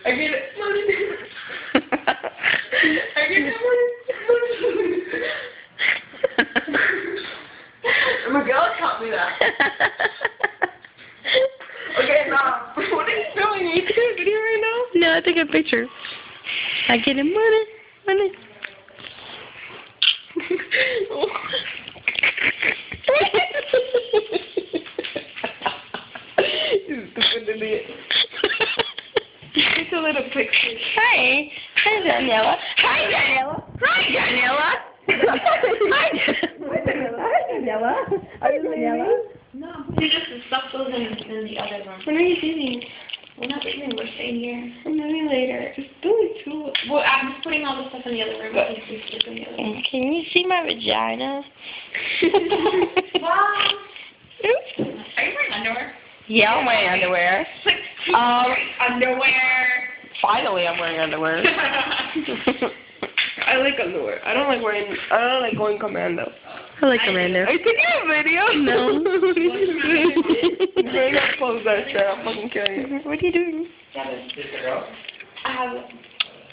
I get it. I get it. Miguel taught me that. Okay, now, what are you filming? Are you taking a video right now? No, I took a picture. I get him money. You stupid idiot. Take a little picture. Hi. Hi, Daniela. Hi, Daniela. Hi, Daniela. Hi, Daniela. Are you Daniela? No, we just stuff those in the other room. What are you doing? We're not leaving, we're staying here. Maybe later. Just do it too. Well, I'm just putting all the stuff in the other room. In case we sleep in the other room. Can you see my vagina? Wow. Oops. Are you wearing underwear? Yeah, I'm wearing underwear. Underwear. Finally, I'm wearing underwear. I like underwear. I don't like going commando. I like Amanda. Are you taking a video? No. You better not post that shit. I'll fucking kill you. What are you doing? I have it.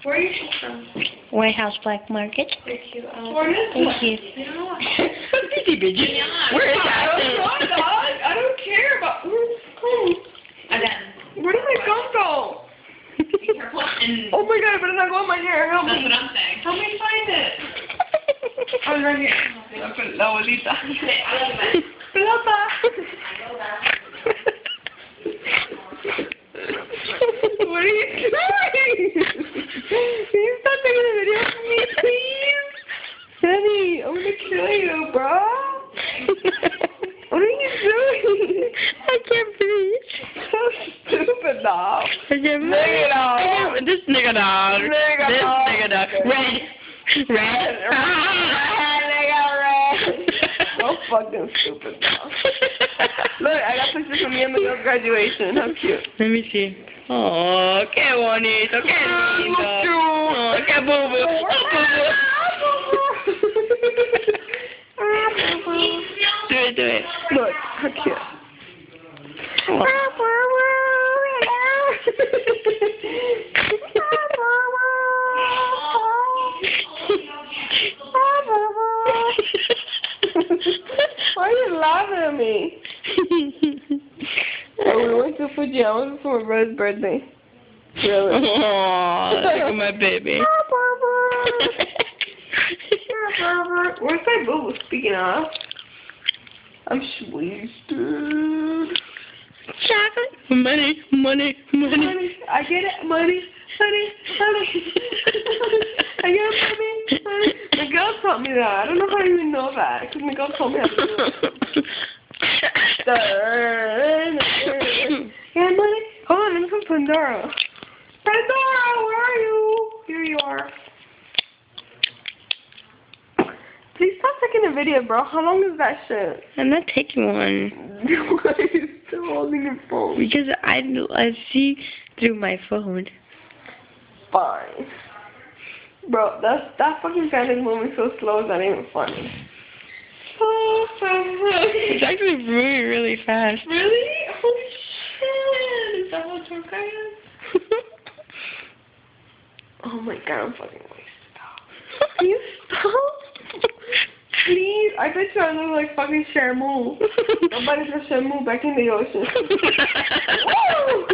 Where are you from? White House Black Market. They're cute. Thank you. You don't know what? Busy bitches. Where is I don't know, that? dog. I don't care about where's the clothes. Again. Where did my gum go? Be careful and... Oh my god, I better not go in my hair. Help That's me. what I'm saying. Help me find it. I was right here. La abuelita. Okay, I love it. Plata. What are you doing? Can you stop taking a video of me, please? Daddy, I'm gonna kill you, bro. What are you doing? I can't breathe. So stupid, dog. I can't breathe. Nigga dog. This nigga dog. Nigga This dog. nigga dog. Red. Red. Nigga red. So fucking stupid, dog. Look, I got pictures of me and Miguel's graduation. How cute. Let me see. Oh, qué bonito, qué lindo. Oh, qué bubu. Do it, do it. Look, how cute. Oh. Why are you laughing at me? Oh, we went to Fujiyama for my brother's birthday. Really? Oh, look at my baby. Where's my boo? Speaking of, I'm wasted. Chocolate. Money, money, money. Money, I get it. Money, honey, honey. I get it, money. Miguel taught me that. I don't know how you even know that, because Miguel told me how to do it. Yeah, money. Hold on, let me put Pandora. Pandora, where are you? Here you are. Please stop taking a video, bro. How long is that shit? I'm not taking one. Why are you still holding your phone? Because I see through my phone. Fine. Bro, that fucking Phantom moving so slow is not even funny. So fast. It's actually really, really fast. Really? Holy shit. Is that what you're saying? Oh my god, I'm fucking wasted. Can you stop? Please, I bet you I look like fucking Shamu. Nobody said Shamu back in the ocean. Woo!